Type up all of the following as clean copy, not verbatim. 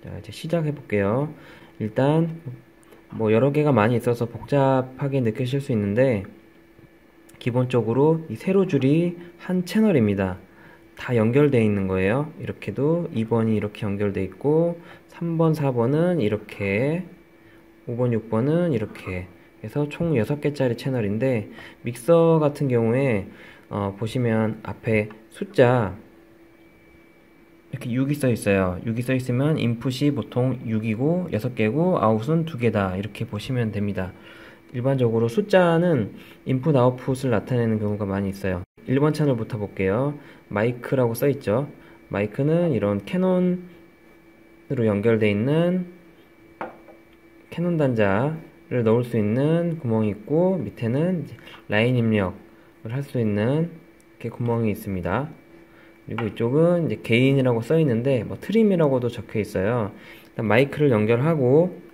자, 이제 시작해 볼게요. 일단 뭐 여러 개가 많이 있어서 복잡하게 느끼실 수 있는데 기본적으로 이 세로 줄이 한 채널입니다. 다 연결되어 있는 거예요. 이렇게도 2번이 이렇게 연결되어 있고 3번, 4번은 이렇게 5번, 6번은 이렇게 해서 총 6개짜리 채널인데 믹서 같은 경우에 보시면 앞에 숫자 이렇게 6이 써 있어요. 6이 써 있으면 인풋이 보통 6이고 6개고 아웃은 2개다. 이렇게 보시면 됩니다. 일반적으로 숫자는 인풋 아웃풋을 나타내는 경우가 많이 있어요. 1번 채널부터 볼게요. 마이크라고 써 있죠. 마이크는 이런 캐논으로 연결되어 있는 캐논 단자를 넣을 수 있는 구멍이 있고 밑에는 라인 입력을 할 수 있는 이렇게 구멍이 있습니다. 그리고 이쪽은 이제 개인이라고 써 있는데 뭐 트림이라고도 적혀 있어요. 일단 마이크를 연결하고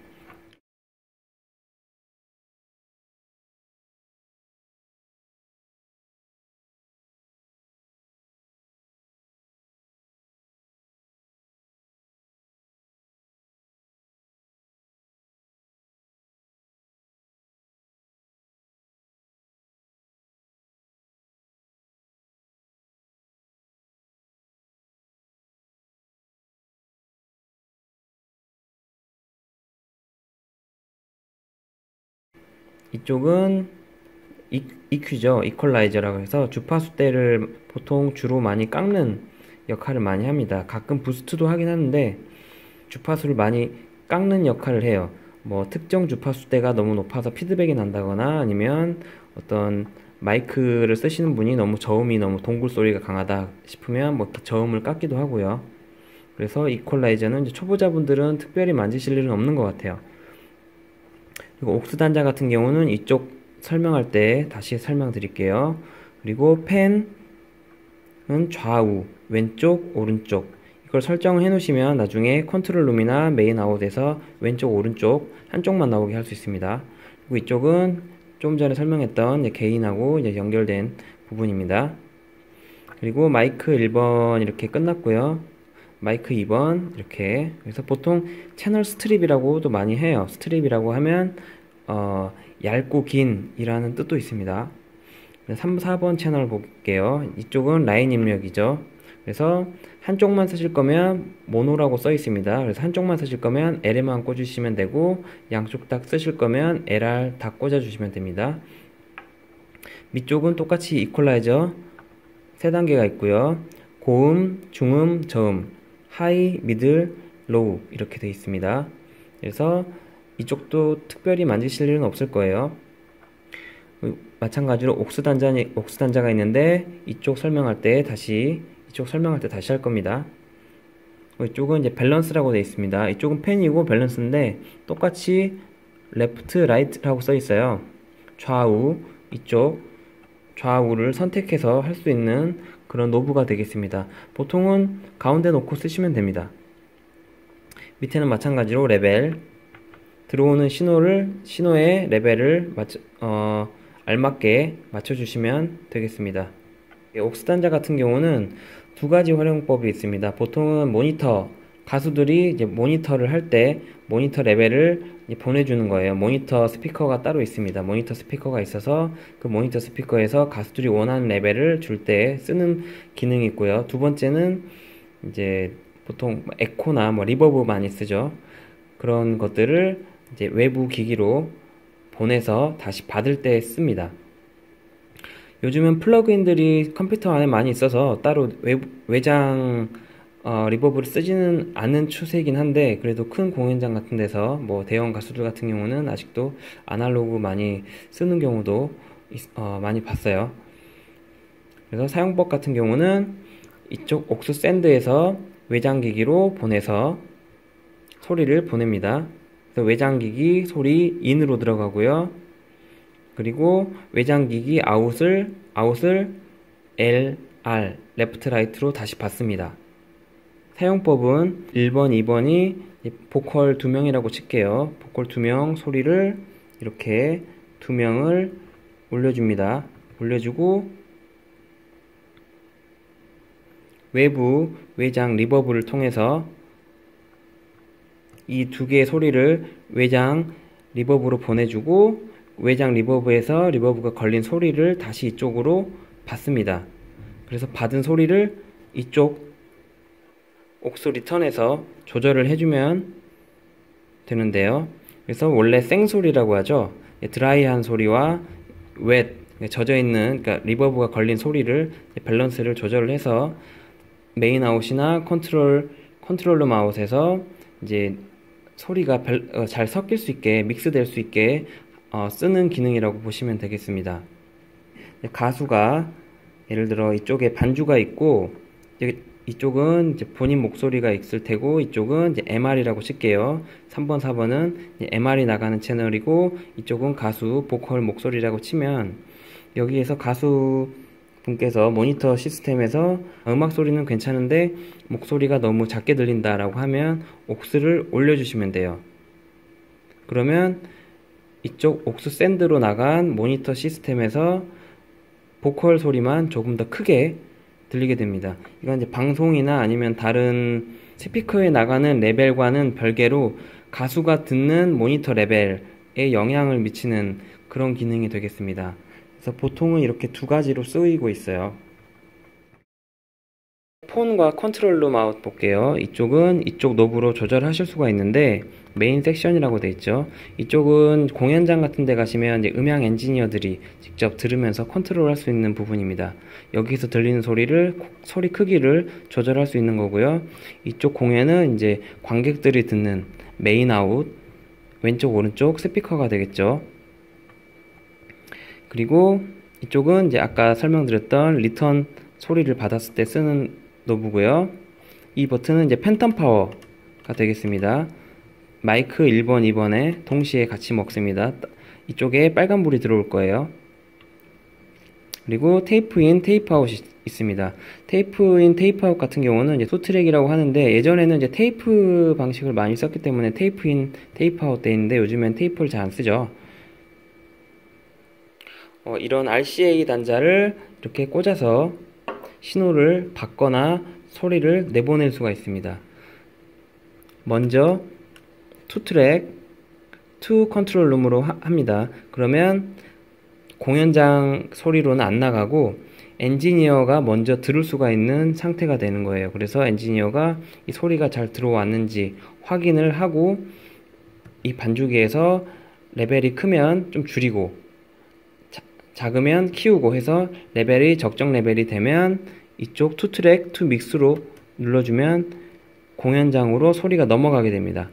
이쪽은 EQ죠. 이퀄라이저라고 해서 주파수대를 보통 주로 많이 깎는 역할을 많이 합니다. 가끔 부스트도 하긴 하는데 주파수를 많이 깎는 역할을 해요. 뭐 특정 주파수대가 너무 높아서 피드백이 난다거나 아니면 어떤 마이크를 쓰시는 분이 너무 저음이 너무 동굴 소리가 강하다 싶으면 뭐 이렇게 저음을 깎기도 하고요. 그래서 이퀄라이저는 이제 초보자분들은 특별히 만지실 일은 없는 것 같아요. 그리고 옥스 단자 같은 경우는 이쪽 설명할 때 다시 설명드릴게요. 그리고 펜은 좌우, 왼쪽, 오른쪽 이걸 설정을 해 놓으시면 나중에 컨트롤 룸이나 메인 아웃에서 왼쪽, 오른쪽 한쪽만 나오게 할 수 있습니다. 그리고 이쪽은 좀 전에 설명했던 개인하고 이제 연결된 부분입니다. 그리고 마이크 1번 이렇게 끝났고요. 마이크 2번 이렇게. 그래서 보통 채널 스트립이라고도 많이 해요. 스트립이라고 하면 얇고 긴 이라는 뜻도 있습니다. 3, 4번 채널 볼게요. 이쪽은 라인 입력이죠. 그래서 한쪽만 쓰실 거면 모노라고 써 있습니다. 그래서 한쪽만 쓰실 거면 L에만 꽂으시면 되고 양쪽 다 쓰실 거면 LR 다 꽂아 주시면 됩니다. 밑쪽은 똑같이 이퀄라이저 3단계가 있고요. 고음, 중음, 저음, 하이, 미들, 로우 이렇게 되어 있습니다. 그래서 이쪽도 특별히 만지실 일은 없을 거예요. 마찬가지로 옥스 단자가 있는데 이쪽 설명할 때 다시 할 겁니다. 이쪽은 이제 밸런스라고 되어 있습니다. 이쪽은 펜이고 밸런스인데 똑같이 레프트, 라이트라고 써 있어요. 좌우, 이쪽 좌우를 선택해서 할 수 있는 그런 노브가 되겠습니다. 보통은 가운데 놓고 쓰시면 됩니다. 밑에는 마찬가지로 레벨, 들어오는 신호의 레벨을 알맞게 맞춰주시면 되겠습니다. 옥스 단자 같은 경우는 두 가지 활용법이 있습니다. 보통은 모니터, 가수들이 이제 모니터를 할 때 모니터 레벨을 보내주는 거예요. 모니터 스피커가 따로 있습니다. 모니터 스피커가 있어서 그 모니터 스피커에서 가수들이 원하는 레벨을 줄 때 쓰는 기능이 있고요. 두 번째는 이제 보통 에코나 뭐 리버브 많이 쓰죠. 그런 것들을 이제 외부 기기로 보내서 다시 받을 때 씁니다. 요즘은 플러그인들이 컴퓨터 안에 많이 있어서 따로 외장 리버브를 쓰지는 않는 추세이긴 한데 그래도 큰 공연장 같은 데서 뭐 대형 가수들 같은 경우는 아직도 아날로그 많이 쓰는 경우도 많이 봤어요. 그래서 사용법 같은 경우는 이쪽 옥스 샌드에서 외장기기로 보내서 소리를 보냅니다. 그래서 외장기기 소리 인으로 들어가고요. 그리고 외장기기 아웃을 L, R, 레프트, 라이트로 다시 받습니다. 사용법은 1번, 2번이 보컬 2명이라고 칠게요. 보컬 2명 소리를 이렇게 2명을 올려줍니다. 올려주고 외부 외장 리버브를 통해서 이 두 개의 소리를 외장 리버브로 보내주고 외장 리버브에서 리버브가 걸린 소리를 다시 이쪽으로 받습니다. 그래서 받은 소리를 이쪽 옥스 리턴에서 조절을 해주면 되는데요. 그래서 원래 생소리라고 하죠. 드라이한 소리와 웻, 젖어있는, 그러니까 리버브가 걸린 소리를 밸런스를 조절을 해서 메인 아웃이나 컨트롤러 아웃에서 이제 소리가 잘 섞일 수 있게, 믹스될 수 있게 쓰는 기능이라고 보시면 되겠습니다. 가수가 예를 들어 이쪽에 반주가 있고 이쪽은 이제 본인 목소리가 있을 테고 이쪽은 이제 MR이라고 칠게요. 3번, 4번은 MR이 나가는 채널이고 이쪽은 가수 보컬 목소리라고 치면 여기에서 가수 분께서 모니터 시스템에서 음악 소리는 괜찮은데 목소리가 너무 작게 들린다라고 하면 옥스를 올려주시면 돼요. 그러면 이쪽 옥스 샌드로 나간 모니터 시스템에서 보컬 소리만 조금 더 크게 들리게 됩니다. 이건 이제 방송이나 아니면 다른 스피커에 나가는 레벨과는 별개로 가수가 듣는 모니터 레벨에 영향을 미치는 그런 기능이 되겠습니다. 그래서 보통은 이렇게 두 가지로 쓰이고 있어요. 폰과 컨트롤러 마우스 볼게요. 이쪽은 이쪽 노브로 조절하실 수가 있는데 메인 섹션이라고 되어 있죠. 이쪽은 공연장 같은 데 가시면 이제 음향 엔지니어들이 직접 들으면서 컨트롤할 수 있는 부분입니다. 여기서 들리는 소리를 소리 크기를 조절할 수 있는 거고요. 이쪽 공연은 이제 관객들이 듣는 메인 아웃 왼쪽 오른쪽 스피커가 되겠죠. 그리고 이쪽은 이제 아까 설명드렸던 리턴 소리를 받았을 때 쓰는 노브고요. 이 버튼은 이제 팬텀 파워가 되겠습니다. 마이크 1번, 2번에 동시에 같이 먹습니다. 이쪽에 빨간불이 들어올 거예요. 그리고 테이프 인, 테이프 아웃이 있습니다. 테이프 인, 테이프 아웃 같은 경우는 이제 투트랙이라고 하는데 예전에는 이제 테이프 방식을 많이 썼기 때문에 테이프 인, 테이프 아웃 돼 있는데 요즘엔 테이프를 잘 안 쓰죠. 이런 RCA 단자를 이렇게 꽂아서 신호를 받거나 소리를 내보낼 수가 있습니다. 먼저 투트랙, 투 컨트롤 룸으로 합니다. 그러면 공연장 소리로는 안 나가고 엔지니어가 먼저 들을 수가 있는 상태가 되는 거예요. 그래서 엔지니어가 이 소리가 잘 들어왔는지 확인을 하고 이 반주기에서 레벨이 크면 좀 줄이고 작으면 키우고 해서 레벨이 적정 레벨이 되면 이쪽 투트랙, 투 믹스로 눌러주면 공연장으로 소리가 넘어가게 됩니다.